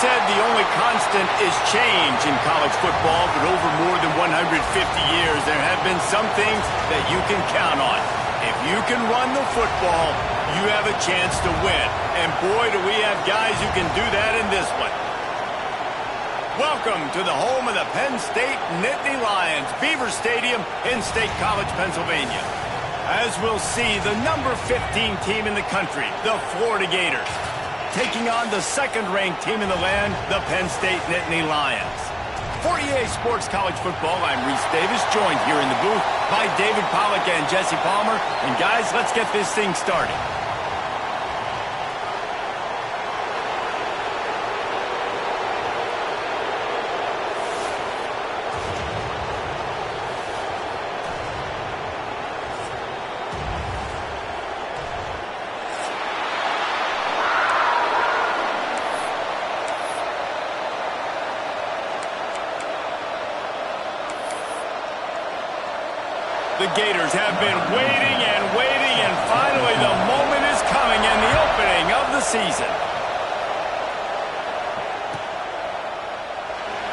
said the only constant is change in college football, but over more than 150 years, there have been some things that you can count on. If you can run the football, you have a chance to win. And boy, do we have guys who can do that in this one. Welcome to the home of the Penn State Nittany Lions, Beaver Stadium in State College, Pennsylvania. As we'll see, the number 15 team in the country, the Florida Gators, taking on the second-ranked team in the land, the Penn State Nittany Lions. For EA Sports College Football, I'm Reese Davis, joined here in the booth by David Pollack and Jesse Palmer. And guys, let's get this thing started. The Gators have been waiting and finally the moment is coming and the opening of the season.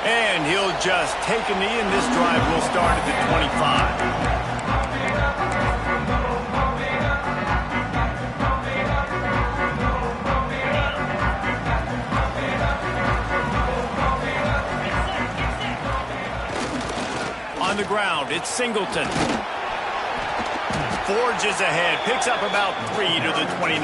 And he'll just take a knee, and this drive will start at the 25. On the ground, it's Singleton. Forges ahead, picks up about 3 to the 29.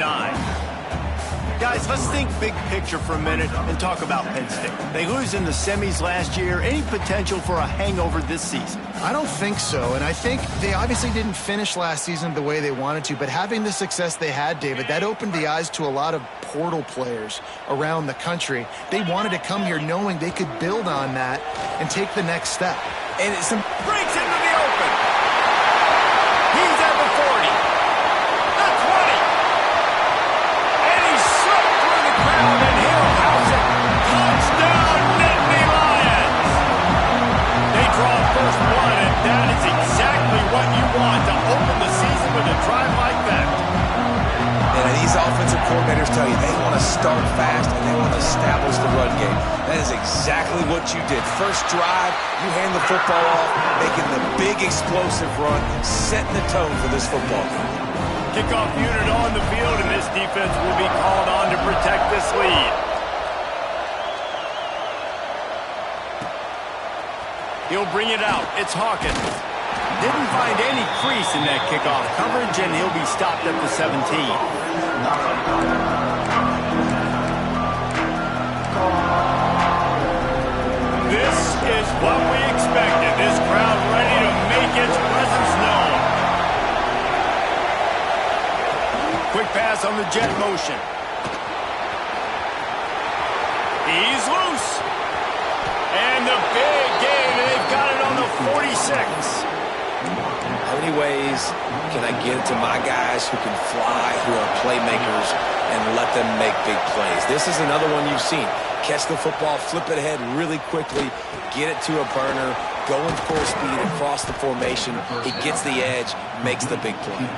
Guys, let's think big picture for a minute and talk about Penn State. They lose in the semis last year. Any potential for a hangover this season? I don't think so, and I think they obviously didn't finish last season the way they wanted to, but having the success they had, David, that opened the eyes to a lot of portal players around the country. They wanted to come here knowing they could build on that and take the next step. And it's breaks into the open. He's at the 40, the 20, and he's slipped through the crowd, and he'll house it. Touchdown, Nittany Lions. They draw first one, and that is exactly what you want to open the season with a drive like that. And these offensive coordinators tell you they want to start fast and they want to establish the run game. That is exactly what you did. First drive, you hand the football off, making the big explosive run, setting the tone for this football game. Kickoff unit on the field, and this defense will be called on to protect this lead. He'll bring it out. It's Hawkins. Didn't find any crease in that kickoff coverage, and he'll be stopped at the 17. This is what we expected. This crowd ready to make its presence known. Quick pass on the jet motion. He's loose. And the big gain, they've got it on the 46. How many ways can I get to my guys who can fly, who are playmakers, and let them make big plays? This is another one you've seen. Catch the football, flip it ahead really quickly, get it to a burner, going full speed across the formation. He gets the edge, makes the big play.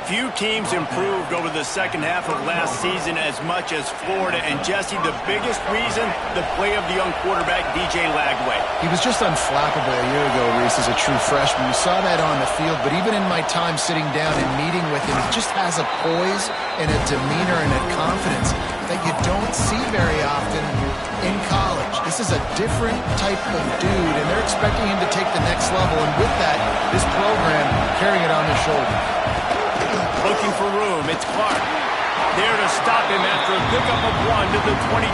Few teams improved over the second half of last season as much as Florida. And Jesse, the biggest reason, the play of the young quarterback, DJ Lagway. He was just unflappable a year ago, Reese, as a true freshman. We saw that on the field, but even in my time sitting down and meeting with him, he just has a poise and a demeanor and a confidence that you don't see very often in college. This is a different type of dude, and they're expecting him to take the next level. And with that, this program carrying it on his shoulders. Looking for room, it's Clark. There to stop him after a pickup of 1 to the 22.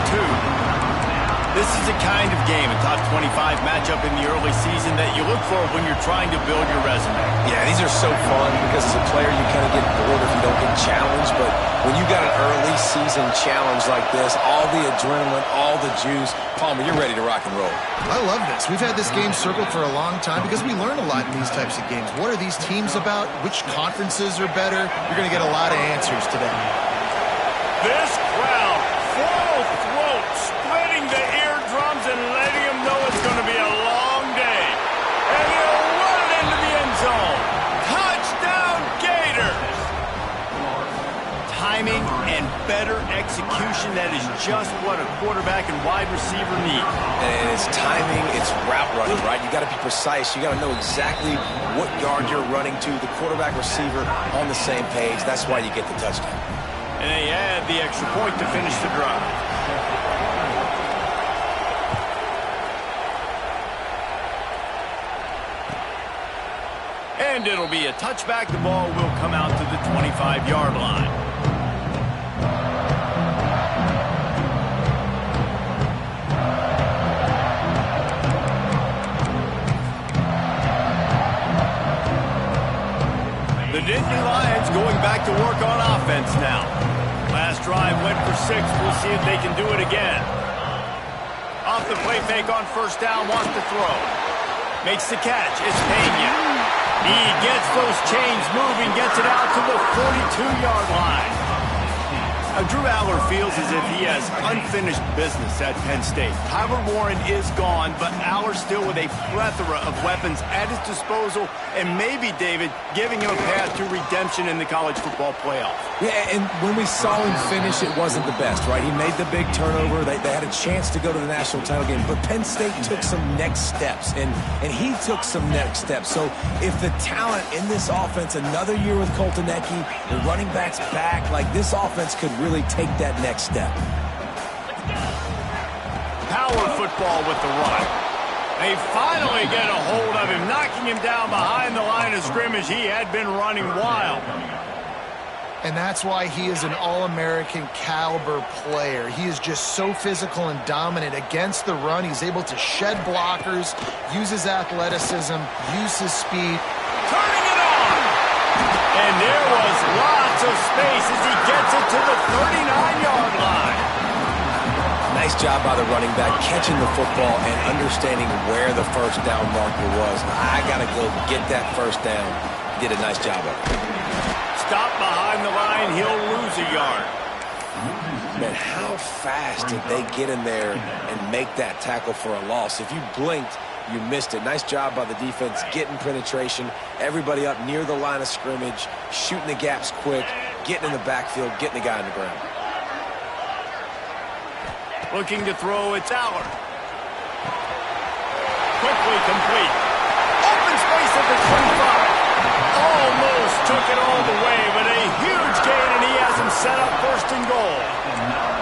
This is the kind of game, a top 25 matchup in the early season that you look for when you're trying to build your resume. Yeah, these are so fun because as a player you kind of get bored if you don't get challenged, but when you got an early season challenge like this, all the adrenaline, all the juice, Palmer, you're ready to rock and roll. I love this. We've had this game circled for a long time because we learn a lot in these types of games. What are these teams about? Which conferences are better? You're going to get a lot of answers today. This crowd, full throat, splitting the eardrums and letting them know it's going to be a long day. And he'll run it into the end zone. Touchdown, Gators! Timing and better execution precision that is just what a quarterback and wide receiver need. And it's timing, it's route running, right? You got to be precise. You got to know exactly what yard you're running to. The quarterback, receiver on the same page. That's why you get the touchdown. And they add the extra point to finish the drive. And it'll be a touchback. The ball will come out to the 25-yard line. The Nittany Lions going back to work on offense now. Last drive went for 6. We'll see if they can do it again. Off the play fake on first down, wants to throw. Makes the catch. It's Pena. He gets those chains moving, gets it out to the 42-yard line. Drew Aller feels as if he has unfinished business at Penn State. Tyler Warren is gone, but Aller still with a plethora of weapons at his disposal, and maybe, David, giving him a path to redemption in the college football playoff. Yeah, and when we saw him finish, it wasn't the best, right? He made the big turnover. They had a chance to go to the national title game, but Penn State took some next steps, and he took some next steps. So if the talent in this offense, another year with Colton Ecke, the running backs back, like this offense could really take that next step. Power football with the run. They finally get a hold of him, knocking him down behind the line of scrimmage. He had been running wild. And that's why he is an All-American caliber player. He is just so physical and dominant against the run. He's able to shed blockers, use his athleticism, use his speed. Turning it on! And there was lots of space as he gets it to the 39-yard line. Nice job by the running back, catching the football and understanding where the first down marker was. I got to go get that first down. He did a nice job of it. Stop behind the line, he'll lose a yard. Man, how fast did they get in there and make that tackle for a loss? If you blinked, you missed it. Nice job by the defense, getting penetration, everybody up near the line of scrimmage, shooting the gaps quick, getting in the backfield, getting the guy on the ground. Looking to throw, it's Aller. Quickly complete. Open space at the 25. Almost took it all the way, but a huge gain, and he has him set up first and goal.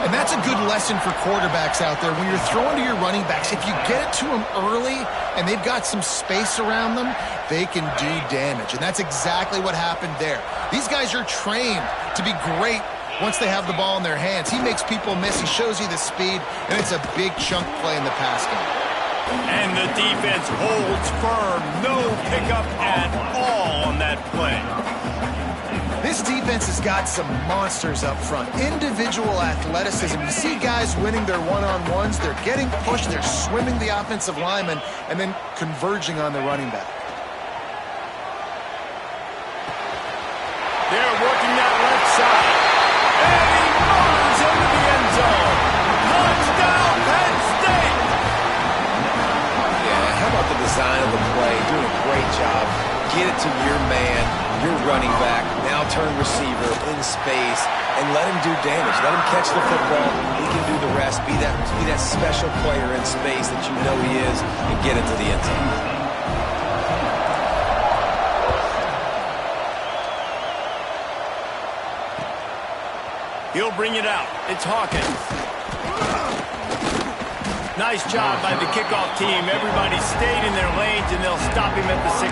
And that's a good lesson for quarterbacks out there. When you're throwing to your running backs, if you get it to them early and they've got some space around them, they can do damage. And that's exactly what happened there. These guys are trained to be great once they have the ball in their hands. He makes people miss. He shows you the speed, and it's a big chunk play in the pass game. And the defense holds firm. No pickup at all on that play. This defense has got some monsters up front. Individual athleticism. You see guys winning their one-on-ones. They're getting pushed. They're swimming the offensive lineman and then converging on the running back. They're working that left side. And he runs into the end zone. Touchdown, Penn State! Yeah, how about the design of the play? Doing a great job. Get it to your man, your running back, now turn receiver in space, and let him do damage. Let him catch the football. He can do the rest. Be that special player in space that you know he is, and get into the end zone. He'll bring it out. It's Hawkins. Nice job by the kickoff team. Everybody stayed in their lanes, and they'll stop him at the 16.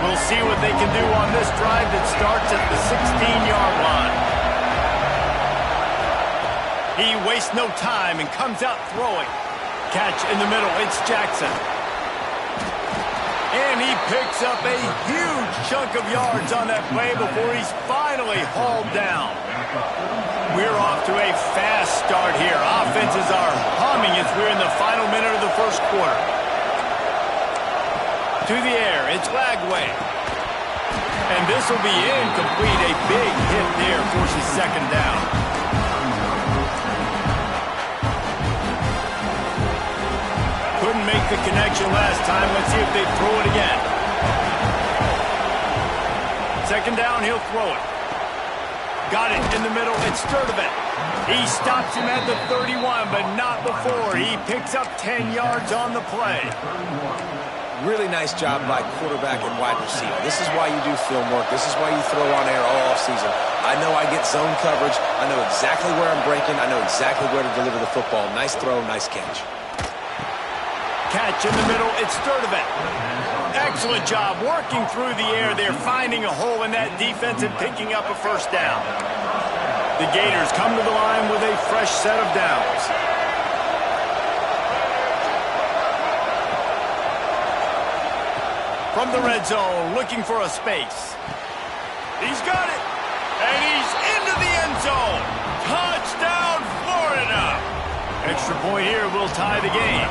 We'll see what they can do on this drive that starts at the 16-yard line. He wastes no time and comes out throwing. Catch in the middle, it's Jackson. And he picks up a huge chunk of yards on that play before he's finally hauled down. We're off to a fast start here. Offenses are humming as we're in the final minute of the first quarter. To the air, it's Lagway. And this will be incomplete. A big hit there forces second down. Couldn't make the connection last time. Let's see if they throw it again. Second down, he'll throw it. Got it in the middle. It's Sturdivant. He stops him at the 31, but not before. He picks up 10 yards on the play. Really nice job by quarterback and wide receiver. This is why you do film work. This is why you throw on air all offseason. I know I get zone coverage. I know exactly where I'm breaking. I know exactly where to deliver the football. Nice throw, nice catch. Catch in the middle. It's Sturdivant. Excellent job working through the air there, finding a hole in that defense and picking up a first down. The Gators come to the line with a fresh set of downs. From the red zone, looking for a space. He's got it. And he's into the end zone. Touchdown, Florida. Extra point here will tie the game.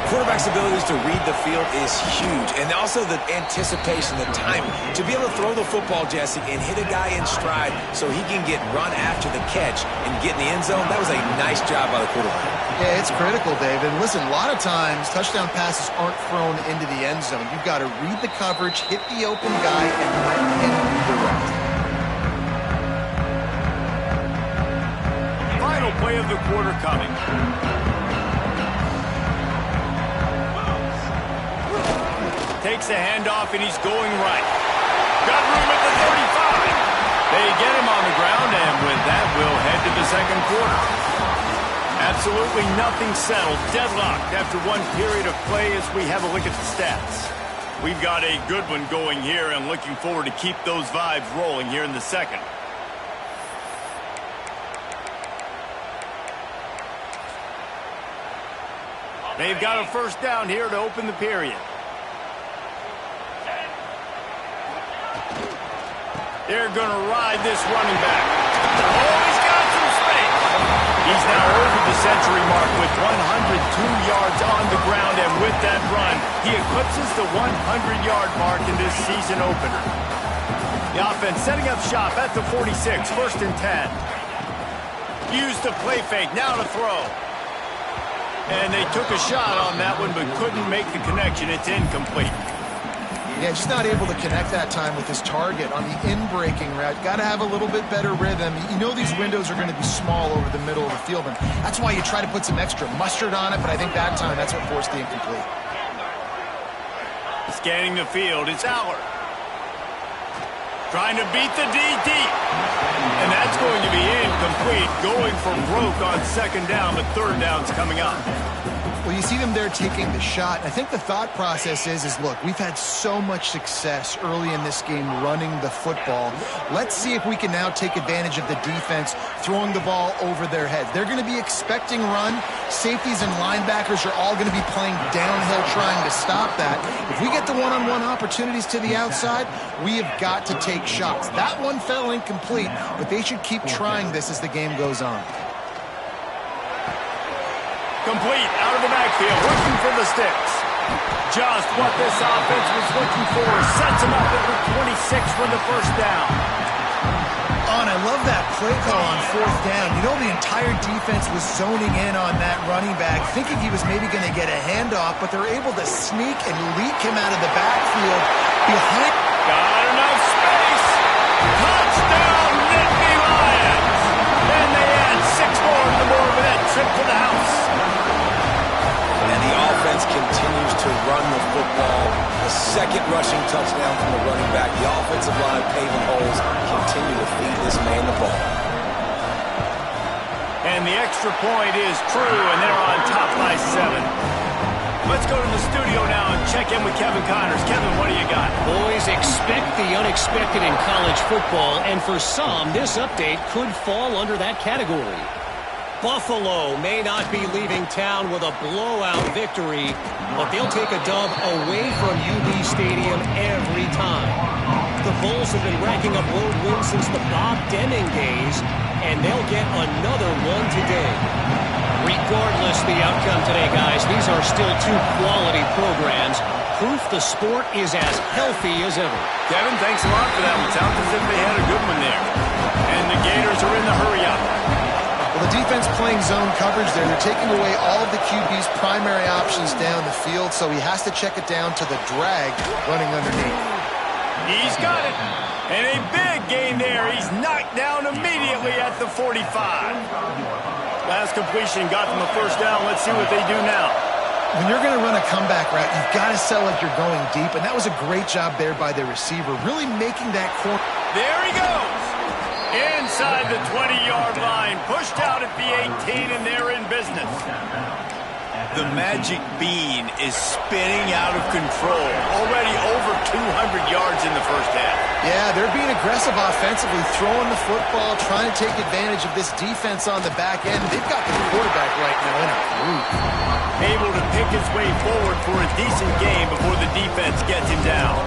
Quarterback's abilities to read the field is huge, and also the anticipation, the timing. To be able to throw the football, Jesse, and hit a guy in stride so he can get run after the catch and get in the end zone, that was a nice job by the quarterback. Yeah, it's critical, David. Listen, a lot of times touchdown passes aren't thrown into the end zone. You've got to read the coverage, hit the open guy, and let him do the rest. Final play of the quarter coming. Takes the handoff, and he's going right. Got room at the 35. They get him on the ground, and with that, we'll head to the second quarter. Absolutely nothing settled. Deadlocked after one period of play as we have a look at the stats. We've got a good one going here, and looking forward to keep those vibes rolling here in the second. They've got a first down here to open the period. They're going to ride this running back. Oh, he's got some space. He's now over the century mark with 102 yards on the ground, and with that run, he eclipses the 100-yard mark in this season opener. The offense setting up shop at the 46, first and 10. Used the play fake, now to throw. And they took a shot on that one, but couldn't make the connection. It's incomplete. Yeah, just not able to connect that time with his target on the in-breaking route. Got to have a little bit better rhythm. You know these windows are going to be small over the middle of the field, and that's why you try to put some extra mustard on it, but I think that time that's what forced the incomplete. Scanning the field, it's Aller. Trying to beat the D deep. And that's going to be incomplete. Going for broke on second down, but third down's coming up. Well, you see them there taking the shot. I think the thought process is look, we've had so much success early in this game running the football. Let's see if we can now take advantage of the defense throwing the ball over their head. They're going to be expecting run. Safeties and linebackers are all going to be playing downhill trying to stop that. If we get the one-on-one opportunities to the outside, we have got to take shots. That one fell incomplete, but they should keep trying this as the game goes on. Complete out of the backfield, looking for the sticks. Just what this offense was looking for. Sets him up at the 26 for the first down. Oh, and I love that play call on fourth down. You know, the entire defense was zoning in on that running back, thinking he was maybe going to get a handoff, but they're able to sneak and leak him out of the backfield behind. Got enough space. Touchdown, Nittany Lions. And they add 6 more to the board with that trip to the house. And the offense continues to run the football. The second rushing touchdown from the running back. The offensive line paving holes continue to feed this man the ball. And the extra point is true, and they're on top by 7. Let's go to the studio now and check in with Kevin Connors. Kevin, what do you got? Boys, expect the unexpected in college football, and for some, this update could fall under that category. Buffalo may not be leaving town with a blowout victory, but they'll take a dub away from UB Stadium every time. The Bulls have been racking up road wins since the Bob Deming days, and they'll get another one today. Regardless the outcome today, guys, these are still 2 quality programs. Proof the sport is as healthy as ever. Kevin, thanks a lot for that one. Sounds as if they had a good one there. And the Gators are in the hurry-up. Well, the defense playing zone coverage there. They're taking away all of the QB's primary options down the field, so he has to check it down to the drag running underneath. He's got it. And a big gain there. He's knocked down immediately at the 45. Last completion got them the first down. Let's see what they do now. When you're going to run a comeback route, you've got to sell like you're going deep, and that was a great job there by the receiver, really making that corner. There he goes. Inside the 20-yard line. Pushed out at the 18, and they're in business. The magic bean is spinning out of control. Already over 200 yards in the first half. Yeah, they're being aggressive offensively, throwing the football, trying to take advantage of this defense on the back end. They've got the quarterback right now in a group. Able to pick his way forward for a decent game before the defense gets him down.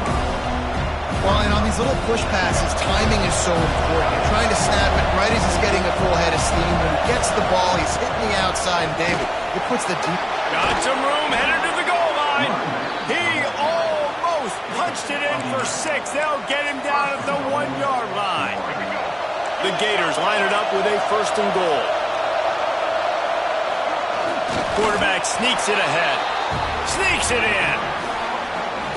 Well, and on these little push passes, timing is so important. You're trying to snap it right as he's getting a full head of steam. When he gets the ball, he's hitting the outside, and David, it puts the deep. Got some room, headed to the goal line. He almost punched it in for 6. They'll get him down at the 1-yard line. The Gators line it up with a first and goal. Quarterback sneaks it ahead. Sneaks it in.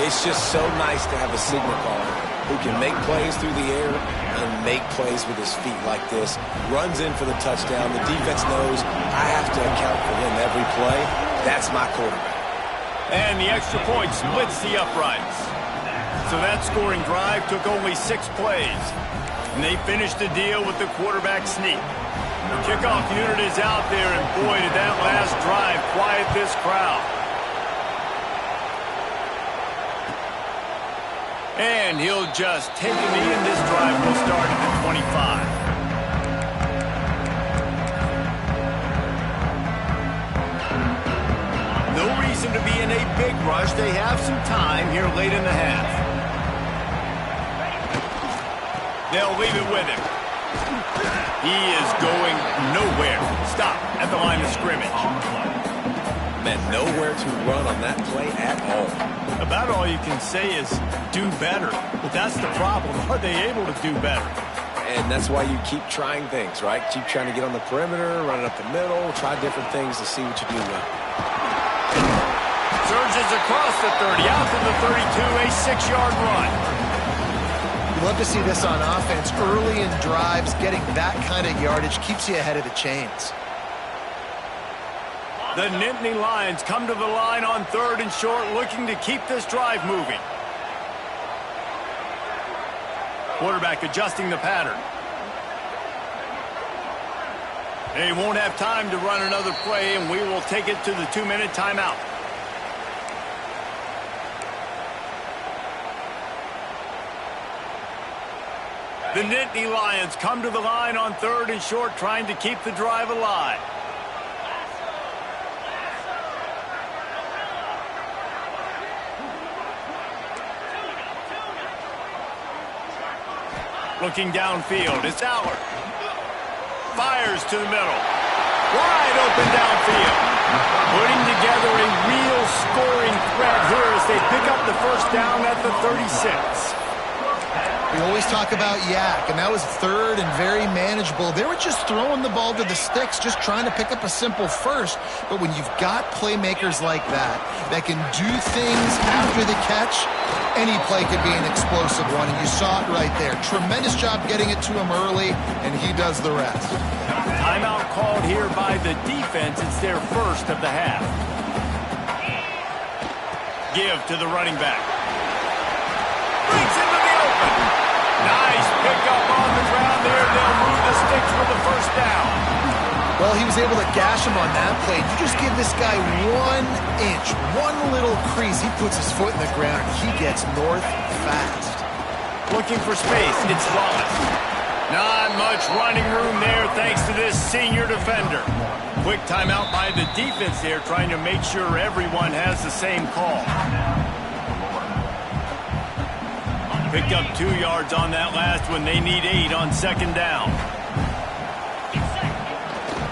It's just so nice to have a signal caller who can make plays through the air and make plays with his feet like this. Runs in for the touchdown. The defense knows I have to account for him every play. That's my quarterback. And the extra point splits the uprights. So that scoring drive took only 6 plays. And they finished the deal with the quarterback sneak. The kickoff unit is out there, and boy, did that last drive quiet this crowd. And he'll just take a knee, and this drive will start at the 25. No reason to be in a big rush. They have some time here late in the half. They'll leave it with him. He is going nowhere. Stop at the line of scrimmage. Man, nowhere to run on that play at all. About all you can say is do better. But that's the problem. Are they able to do better? And that's why you keep trying things, right? Keep trying to get on the perimeter, run it up the middle, try different things to see what you do well. Surges across the 30, out to the 32, a 6-yard run. You love to see this on offense. Early in drives, getting that kind of yardage keeps you ahead of the chains. The Nittany Lions come to the line on 3rd and short, looking to keep this drive moving. Quarterback adjusting the pattern. They won't have time to run another play, and we will take it to the 2-minute timeout. The Nittany Lions come to the line on 3rd and short, trying to keep the drive alive. Looking downfield, it's Allard. Fires to the middle. Wide open downfield. Putting together a real scoring threat here as they pick up the first down at the 36. We always talk about yak, and that was 3rd and very manageable. They were just throwing the ball to the sticks, just trying to pick up a simple first. But when you've got playmakers like that can do things after the catch, any play could be an explosive one, and you saw it right there. Tremendous job getting it to him early, and he does the rest. Timeout called here by the defense. It's their first of the half. Give to the running back. Brings into the open. Nice pickup on the ground there. They'll move the sticks for the first down. Well, he was able to gash him on that play. You just give this guy 1 inch, one little crease. He puts his foot in the ground, and he gets north fast. Looking for space. It's Wallace. Not much running room there thanks to this senior defender. Quick timeout by the defense there, trying to make sure everyone has the same call. Picked up 2 yards on that last one. They need 8 on 2nd down.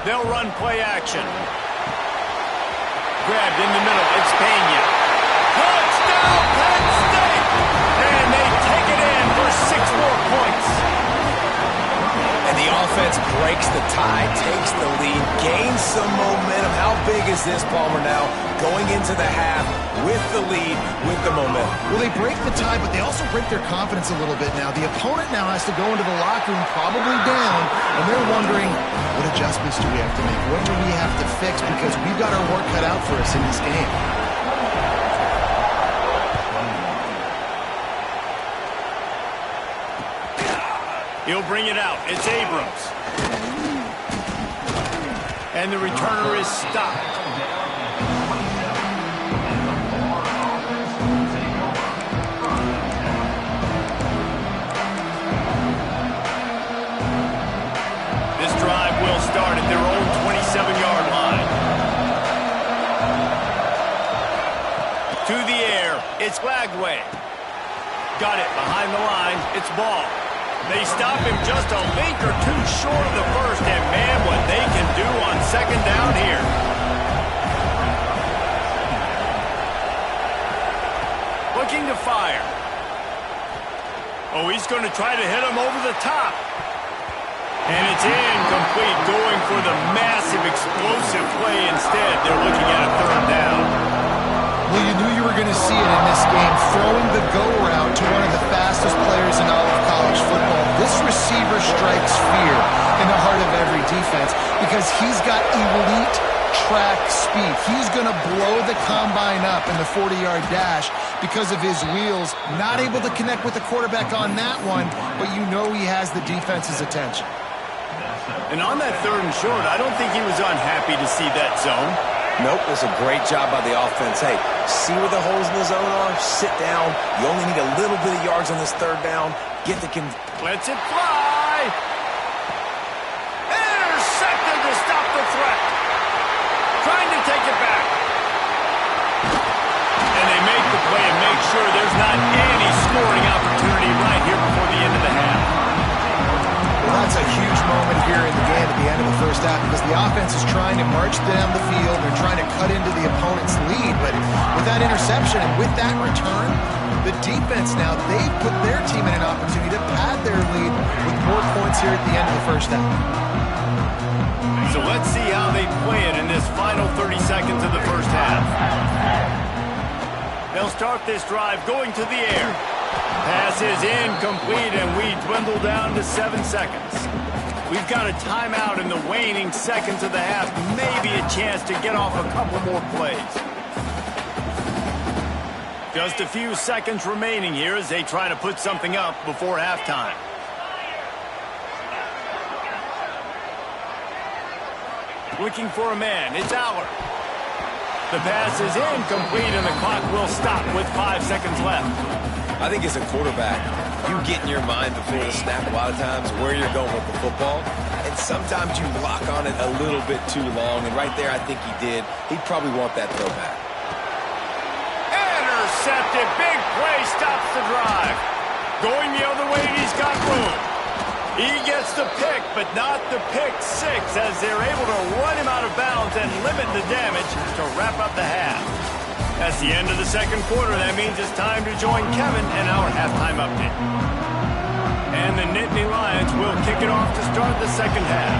They'll run play action. Grabbed in the middle. It's Pena. Touchdown, Penn State! And they take it in for 6 more points. And the offense breaks breaks the tie, takes the lead, gains some momentum. How big is this, Palmer, now? Going into the half with the lead, with the momentum. Well, they break the tie, but they also break their confidence a little bit now. The opponent now has to go into the locker room probably down, and they're wondering, what adjustments do we have to make? What do we have to fix? Because we've got our work cut out for us in this game. He'll bring it out. It's Abrams. And the returner is stopped. This drive will start at their own 27-yard line. To the air. It's Lagway. Got it behind the line. It's ball. They stop him just a link or two short of the first, and man, what they can do on second down here. Looking to fire. Oh, he's going to try to hit him over the top. And it's incomplete, going for the massive explosive play instead. They're looking at a third down. Well, you knew you were going to see it in this game, throwing the go route to one of the fastest players in all of college football. This receiver strikes fear in the heart of every defense because he's got elite track speed. He's going to blow the combine up in the 40-yard dash because of his wheels. Not able to connect with the quarterback on that one, but you know he has the defense's attention. And on that third and short, I don't think he was unhappy to see that zone. Nope, it was a great job by the offense. Hey, see where the holes in the zone are? Sit down. You only need a little bit of yards on this third down. Get the... Lets it fly. Intercepted to stop the threat. Trying to take it back. And they make the play and make sure there's not any scoring opportunity right here before the end of the half. Well, that's a huge moment here in the game at the end of the first half because the offense is trying to march down the field. They're trying to cut into the opponent's lead. But with that interception and with that return, the defense now, they've put their team in an opportunity to pad their lead with more points here at the end of the first half. So let's see how they play it in this final 30 seconds of the first half. They'll start this drive going to the air. Pass is incomplete, and we dwindle down to 7 seconds. We've got a timeout in the waning seconds of the half. Maybe a chance to get off a couple more plays. Just a few seconds remaining here as they try to put something up before halftime. Looking for a man. It's Aller. The pass is incomplete, and the clock will stop with 5 seconds left. I think as a quarterback, you get in your mind before the snap a lot of times where you're going with the football, and sometimes you lock on it a little bit too long, and right there I think he did. He'd probably want that throwback. Intercepted. Big play stops the drive. Going the other way, and he's got room. He gets the pick, but not the pick six, as they're able to run him out of bounds and limit the damage to wrap up the half. That's the end of the second quarter. That means it's time to join Kevin and our halftime update. And the Nittany Lions will kick it off to start the second half.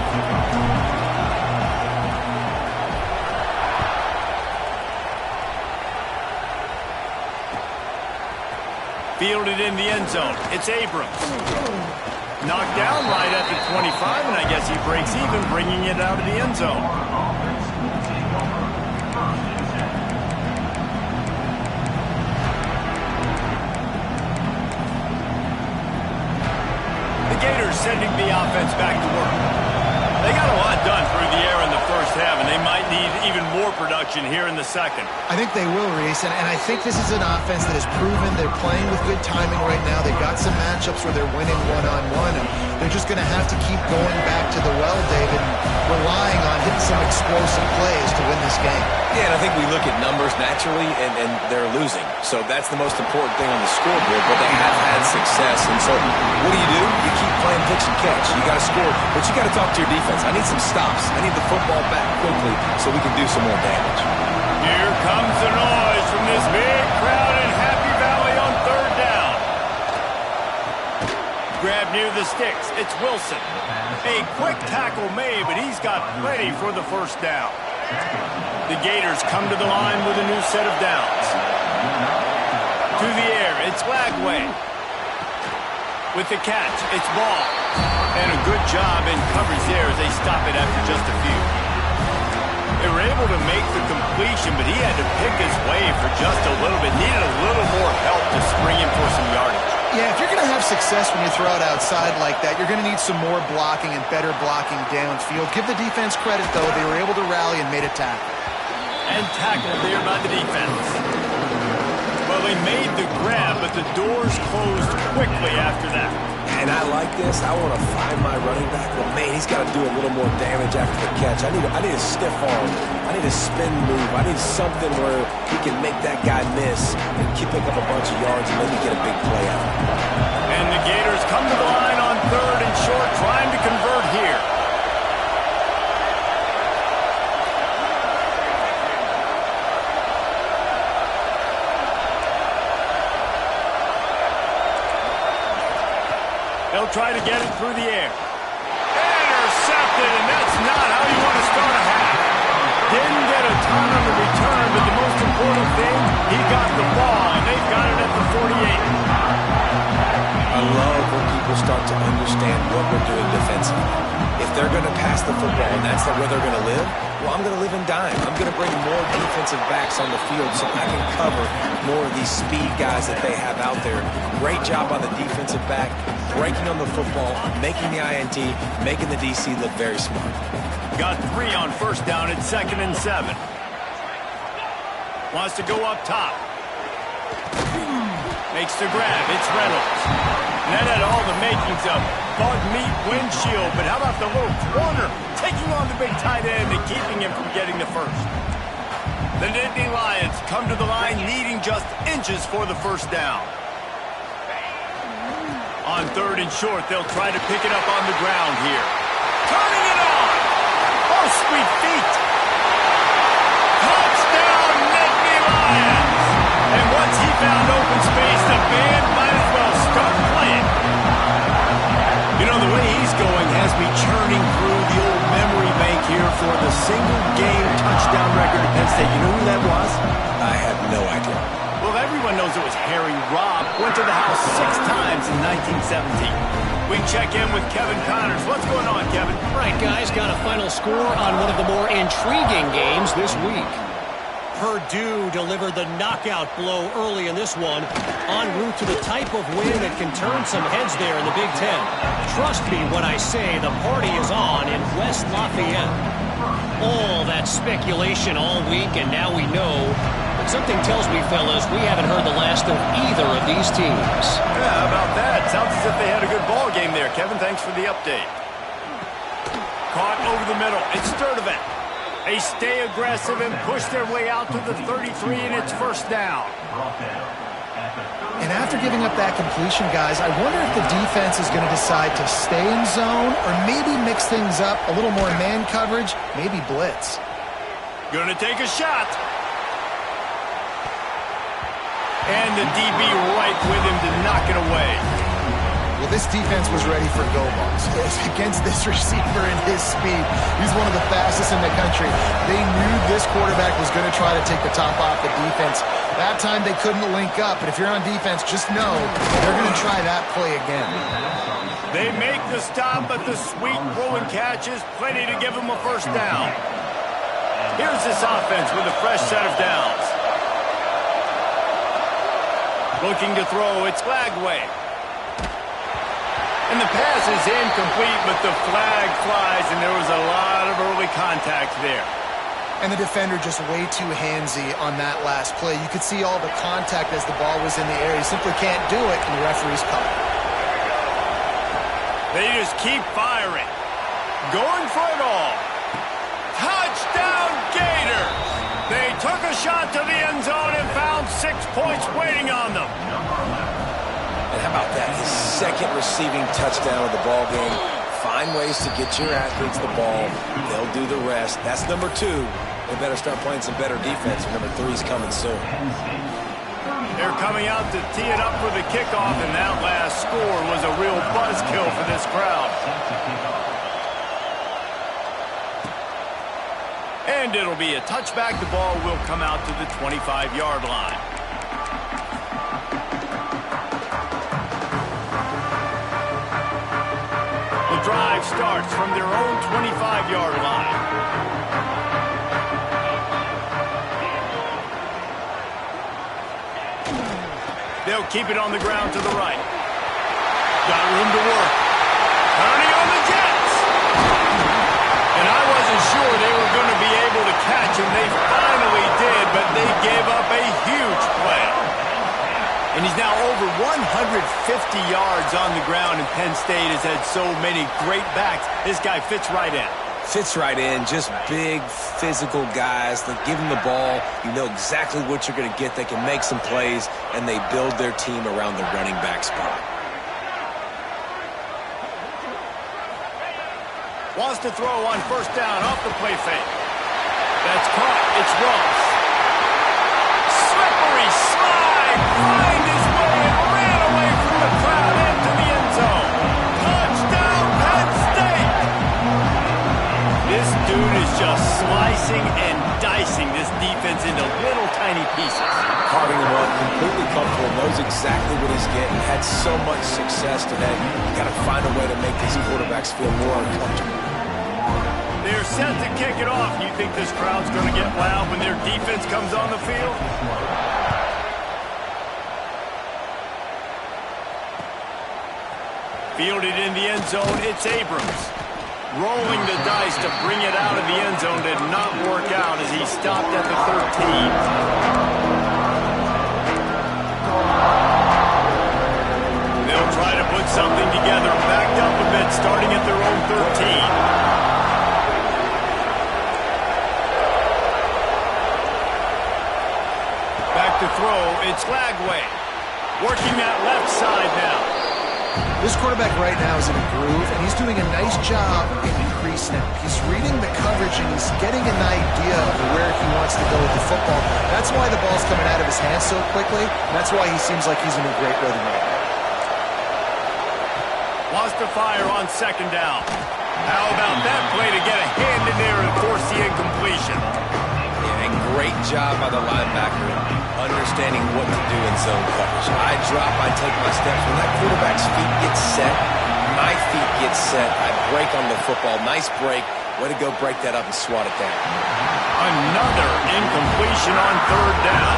Fielded in the end zone. It's Abrams. Knocked down right at the 25, and I guess he breaks even, bringing it out of the end zone. The Gators sending the offense back to work. They got a lot done through the air in the first half, and they might need even more production here in the second. I think they will, Reese, and I think this is an offense that has proven they're playing with good timing right now. They've got some matchups where they're winning one-on-one, and they're just going to have to keep going back to the well, David, and relying on hitting some explosive plays to win this game. Yeah, and I think we look at numbers naturally, and they're losing. So that's the most important thing on the scoreboard, but they have had success. And so what do? You keep playing pitch and catch. You got to score, but you got to talk to your defense. I need some stops. I need the football back quickly so we can do some more damage. Here comes the noise from this big crowd in Happy Valley on third down. grab near the sticks. It's Wilson. A quick tackle made, but he's got plenty for the first down. The Gators come to the line with a new set of downs. To the air, it's Lagway. With the catch, it's Ball. And a good job in coverage there as they stop it after just a few. They were able to make the completion, but he had to pick his way for just a little bit. Needed a little more help to spring him for some yardage. Yeah, if you're going to have success when you throw it outside like that, you're going to need some more blocking and better blocking downfield. Give the defense credit, though. They were able to rally and made a tackle. And tackled there by the defense. Well, they made the grab, but the doors closed quickly after that. And I like this. I want to find my running back. But, man, he's got to do a little more damage after the catch. I need a stiff arm. I need a spin move. I need something where he can make that guy miss and pick up a bunch of yards and maybe get a big play out. And the Gators come to the line on 3rd and short, trying to convert here. They'll try to get it through the air. Intercepted, and that's not how you want to start a half. Didn't get a ton on the return, but the most important thing, he got the ball, and they've got it at the 48. I love when people start to understand what we're doing defensively. If they're going to pass the football and that's where they're going to live, well, I'm going to live in dime. I'm going to bring more defensive backs on the field so I can cover more of these speed guys that they have out there. Great job on the defensive back, breaking on the football, making the INT, making the DC look very smart. Got 3 on first down at 2nd and 7. Wants to go up top. Makes the grab. It's Reynolds. And that had all the makings of bug meat windshield. But how about the little corner taking on the big tight end and keeping him from getting the first? The Nittany Lions come to the line needing just inches for the first down. On 3rd and short, they'll try to pick it up on the ground here. Turning it on! Oh, sweet feet! Touchdown, Nittany Lions! And once he found open space, the band might as well start playing. You know, the way he's going has me churning through the old memory bank here for the single-game touchdown record at Penn State. You know who that was? I have no idea. Well, everyone knows it was Harry Robb. Went to the house 6 times in 1917. We check in with Kevin Connors. What's going on, Kevin? Right, guys, got a final score on one of the more intriguing games this week. Purdue delivered the knockout blow early in this one, en route to the type of win that can turn some heads there in the Big Ten. Trust me when I say the party is on in West Lafayette. All that speculation all week, and now we know. But something tells me, fellas, we haven't heard the last of either of these teams. Yeah, how about that? Sounds as if they had a good ball game there. Kevin, thanks for the update. Caught over the middle. It's Sturdivant. They stay aggressive and push their way out to the 33, and it's first down. And after giving up that completion, guys, I wonder if the defense is going to decide to stay in zone or maybe mix things up, a little more man coverage, maybe blitz. Gonna take a shot. And the DB right with him to knock it away. Well, this defense was ready for go balls. Against this receiver and his speed, he's one of the fastest in the country. They knew this quarterback was going to try to take the top off the defense. That time they couldn't link up, but if you're on defense, just know they're going to try that play again. They make the stop, but the sweet throw and catch is plenty to give them a first down. Here's this offense with a fresh set of downs. Looking to throw, it's Lagway. And the pass is incomplete, but the flag flies, and there was a lot of early contact there. And the defender just way too handsy on that last play. You could see all the contact as the ball was in the air. He simply can't do it, and the referee's caught it. They just keep firing. Going for it all. Touchdown, Gators! They took a shot to the end zone and found 6 points waiting on them. And how about that? His second receiving touchdown of the ball game. Find ways to get your athletes the ball. They'll do the rest. That's number 2. They better start playing some better defense. Number 3's coming soon. They're coming out to tee it up for the kickoff, and that last score was a real buzzkill for this crowd. And it'll be a touchback. The ball will come out to the 25-yard line. The drive starts from their own 25-yard line. They'll keep it on the ground to the right. Got room to work. Turning on the Jets. And I wasn't sure they were going to be able to catch him. They finally did, but they gave up a huge play. And he's now over 150 yards on the ground, and Penn State has had so many great backs. This guy fits right in. Fits right in, just big, physical guys that give them the ball. You know exactly what you're going to get. They can make some plays, and they build their team around the running back spot. Wants to throw on first down off the play fake. That's caught. It's Ross. Slippery slide. Find his way and ran away from the crowd into the end zone. Touchdown, Penn State. This dude is just slicing and dicing this defense into little tiny pieces. Carving him up, completely comfortable, knows exactly what he's getting. Had so much success today. You got to find a way to make these quarterbacks feel more uncomfortable. They're set to kick it off. You think this crowd's going to get loud when their defense comes on the field? Fielded in the end zone, it's Abrams. Rolling the dice to bring it out of the end zone did not work out as he stopped at the 13. They'll try to put something together, backed up a bit, starting at their own 13. Back to throw, it's Lagway. Working that left side now. This quarterback right now is in a groove, and he's doing a nice job in the crease now. He's reading the coverage, and he's getting an idea of where he wants to go with the football. That's why the ball's coming out of his hands so quickly. That's why he seems like he's in a great rhythm right now. Wants to fire on second down. How about that play to get a hand in there and force the incompletion? Yeah, and great job by the linebacker understanding what to do in zone coverage. I drop, I take my steps. When that quarterback's feet get set, my feet get set. I break on the football. Nice break. Way to go break that up and swat it down. Another incompletion on third down.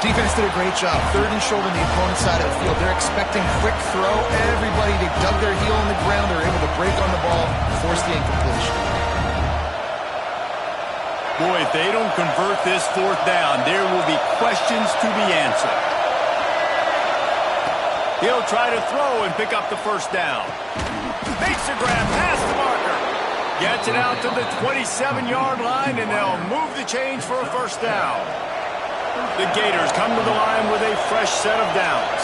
Defense did a great job. Third and short on the opponent's side of the field. They're expecting quick throw. Everybody, they dug their heel on the ground. They're able to break on the ball, force the incompletion. Boy, if they don't convert this fourth down, there will be questions to be answered. He'll try to throw and pick up the first down. Makes a grab past the marker. Gets it out to the 27-yard line, and they'll move the chains for a first down. The Gators come to the line with a fresh set of downs.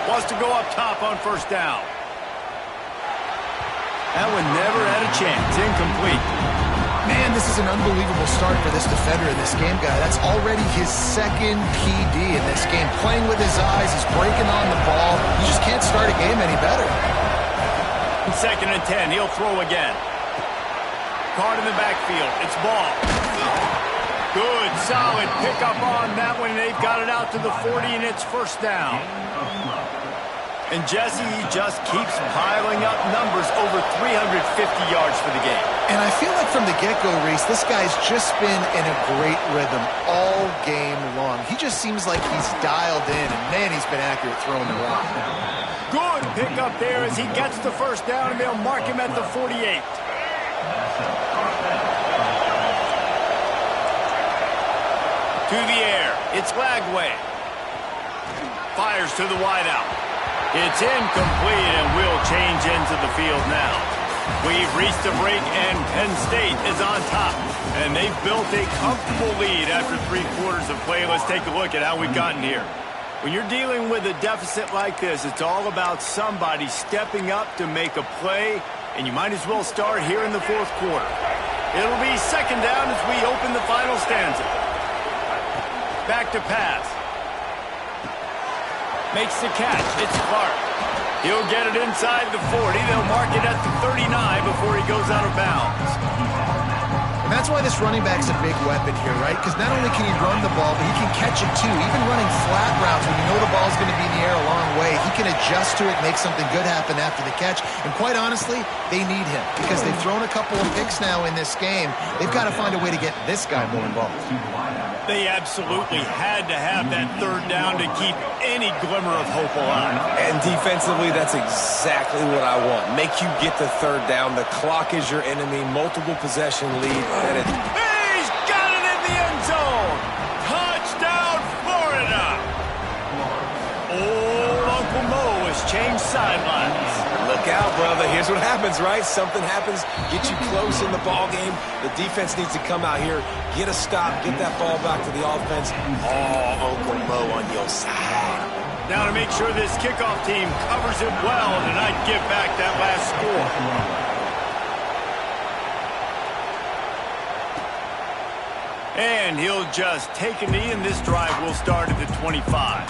Wants to go up top on first down. That one never had a chance. Incomplete. Man, this is an unbelievable start for this defender in this game, guy. That's already his second PD in this game. Playing with his eyes, he's breaking on the ball. You just can't start a game any better. Second and 10, he'll throw again. Card in the backfield, it's ball. Good, solid pickup on that one. They've got it out to the 40, and it's first down. And Jesse, he just keeps piling up numbers, over 350 yards for the game. And I feel like from the get-go, Reese, this guy's just been in a great rhythm all game long. He just seems like he's dialed in, and man, he's been accurate throwing the rock. Good pickup there as he gets the first down, and they'll mark him at the 48. To the air, it's Lagway. Fires to the wideout. It's incomplete, and we'll change into the field now. We've reached a break, and Penn State is on top. And they've built a comfortable lead after 3 quarters of play. Let's take a look at how we've gotten here. When you're dealing with a deficit like this, it's all about somebody stepping up to make a play, and you might as well start here in the fourth quarter. It'll be second down as we open the final stanza. back to pass. Makes the catch. It's Clark. He'll get it inside the 40. They'll mark it at the 39 before he goes out of bounds. And that's why this running back's a big weapon here, right? Because not only can he run the ball, but he can catch it too. Even running flat routes when you know the ball's going to be in the air a long way, he can adjust to it, make something good happen after the catch. And quite honestly, they need him because they've thrown a couple of picks now in this game. They've got to find a way to get this guy more involved. They absolutely had to have that third down to keep any glimmer of hope alive. And defensively, that's exactly what I want. Make you get the third down. The clock is your enemy. Multiple possession lead. He's got it in the end zone. Touchdown, Florida. Old Uncle Mo has changed sidelines. Look out, brother. Here's what happens, right? Something happens, get you close in the ball game. The defense needs to come out here, get a stop, get that ball back to the offense. Oh, Uncle Mo on your side. Now to make sure this kickoff team covers it well and not give back that last score. And he'll just take a knee, and this drive will start at the 25.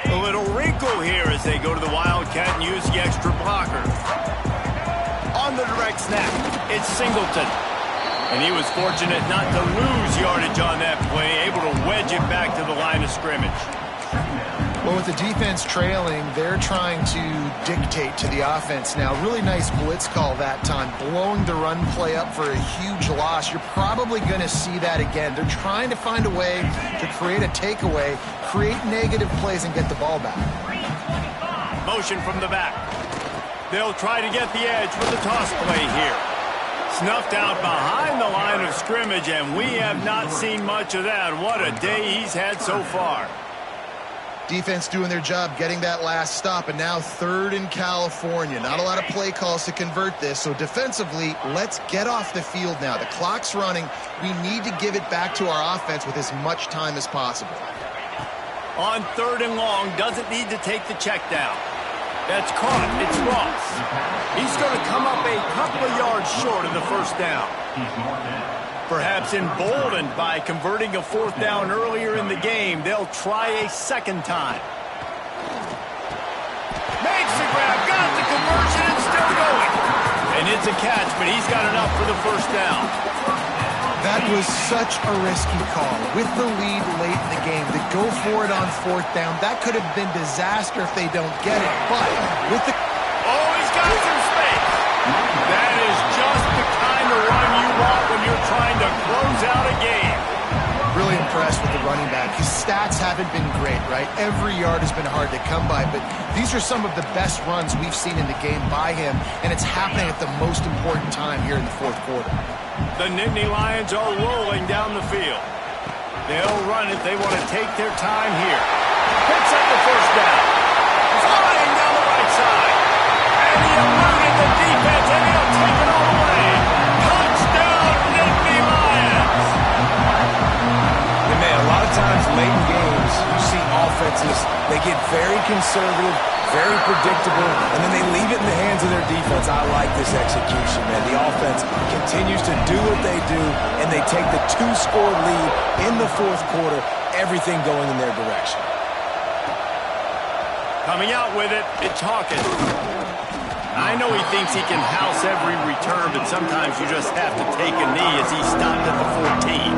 A little wrinkle here as they go to the Wildcat and use the extra blocker. On the direct snap, it's Singleton. And he was fortunate not to lose yardage on that play, able to wedge it back to the line of scrimmage. Well, with the defense trailing, they're trying to dictate to the offense now. Really nice blitz call that time, blowing the run play up for a huge loss. You're probably going to see that again. They're trying to find a way to create a takeaway, create negative plays, and get the ball back. Motion from the back. They'll try to get the edge with the toss play here. Snuffed out behind the line of scrimmage, and we have not seen much of that. What a day he's had so far. Defense doing their job, getting that last stop, and now third in California. Not a lot of play calls to convert this, so defensively, let's get off the field now. The clock's running. We need to give it back to our offense with as much time as possible. On third and long, doesn't need to take the check down. That's caught. It's Ross. He's going to come up a couple of yards short of the first down. Perhaps emboldened by converting a fourth down earlier in the game, they'll try a second time. Makes the grab, got the conversion, and still going. And it's a catch, but he's got enough for the first down. That was such a risky call. With the lead late in the game, to go for it on fourth down, that could have been disaster if they don't get it. But with the... Oh, he's got some space. That is just the kind of run you want when you're trying to close out a game. Really impressed with the running back. His stats haven't been great, right? Every yard has been hard to come by, but these are some of the best runs we've seen in the game by him, and it's happening at the most important time here in the fourth quarter. The Nittany Lions are rolling down the field. They'll run it. They want to take their time here. Picks up the first down. Flying down the right side. And he eluded the defense, and he'll take it all away. Touchdown, Nittany Lions. And man, a lot of times late in games, you see offenses, they get very conservative, very predictable, and then they leave it in the hands of their defense. I like this execution, man. The offense continues to do what they do, and they take the two-score lead in the fourth quarter, everything going in their direction. Coming out with it, it's Hawkins. I know he thinks he can house every return, but sometimes you just have to take a knee as he stopped at the 14.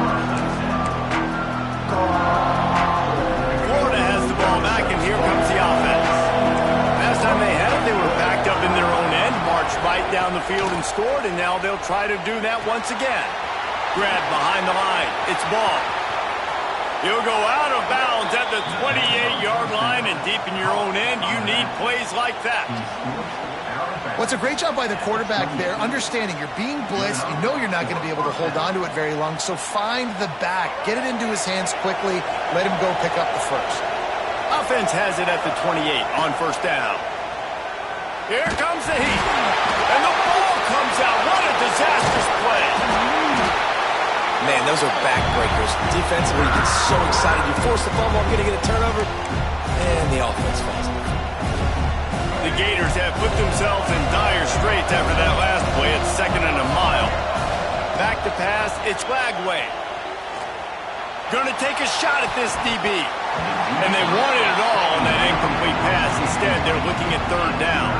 Florida has the ball back, and here comes the offense. Last time they had it, they were backed up in their own end, marched right down the field and scored, and now they'll try to do that once again. Grab behind the line. It's Ball. He'll go out of bounds at the 28-yard line, and deep in your own end, you need plays like that. Well, it's a great job by the quarterback there, understanding you're being blitzed, you know you're not going to be able to hold on to it very long, so find the back, get it into his hands quickly, let him go pick up the first. Offense has it at the 28 on first down. Here comes the heat, and the ball comes out. What a disastrous play. Man, those are backbreakers. Defensively, you get so excited. You force the fumble, I'm going to get a turnover, and the offense falls apart. The Gators have put themselves in dire straits after that last play at 2nd and a mile. Back to pass, it's Lagway. Going to take a shot at this DB. And they wanted it all on that incomplete pass. Instead, they're looking at 3rd down.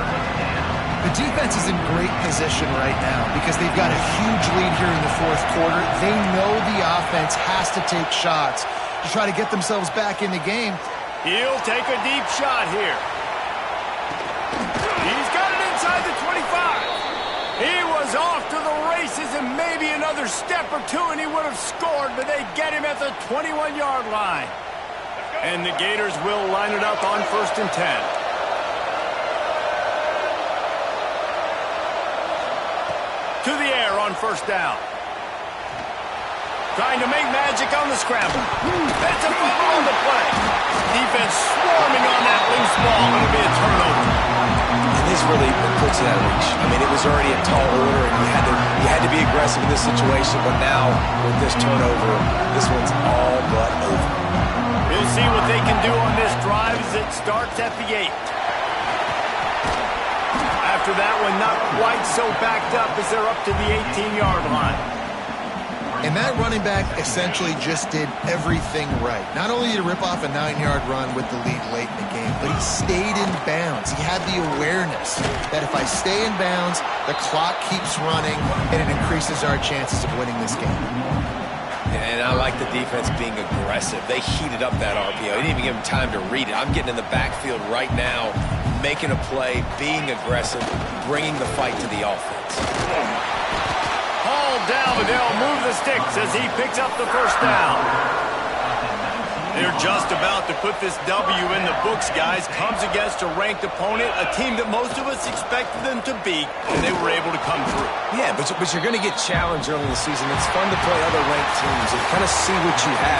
The defense is in great position right now because they've got a huge lead here in the 4th quarter. They know the offense has to take shots to try to get themselves back in the game. He'll take a deep shot here. He's got it inside the 25. He was off to the races and maybe another step or two and he would have scored, but they get him at the 21-yard line. And the Gators will line it up on 1st and 10. To the air on 1st down. Trying to make magic on the scramble. That's a fumble on the play. Defense swarming on that loose ball. It'll be a turnover. And this really puts you at reach. I mean, it was already a tall order, and you had to be aggressive in this situation. But now, with this turnover, this one's all but over. We'll see what they can do on this drive as it starts at the 8. After that one, not quite so backed up as they're up to the 18-yard line. And that running back essentially just did everything right. Not only did he rip off a 9-yard run with the lead late in the game, but he stayed in bounds. He had the awareness that if I stay in bounds, the clock keeps running, and it increases our chances of winning this game. And I like the defense being aggressive. They heated up that RPO. They didn't even give him time to read it. I'm getting in the backfield right now, making a play, being aggressive, bringing the fight to the offense. Hauled down, but they'll move the sticks as he picks up the 1st down. They're just about to put this W in the books, guys. Comes against a ranked opponent, a team that most of us expected them to beat, and they were able to come through. Yeah, but you're going to get challenged early in the season. It's fun to play other ranked teams and kind of see what you have.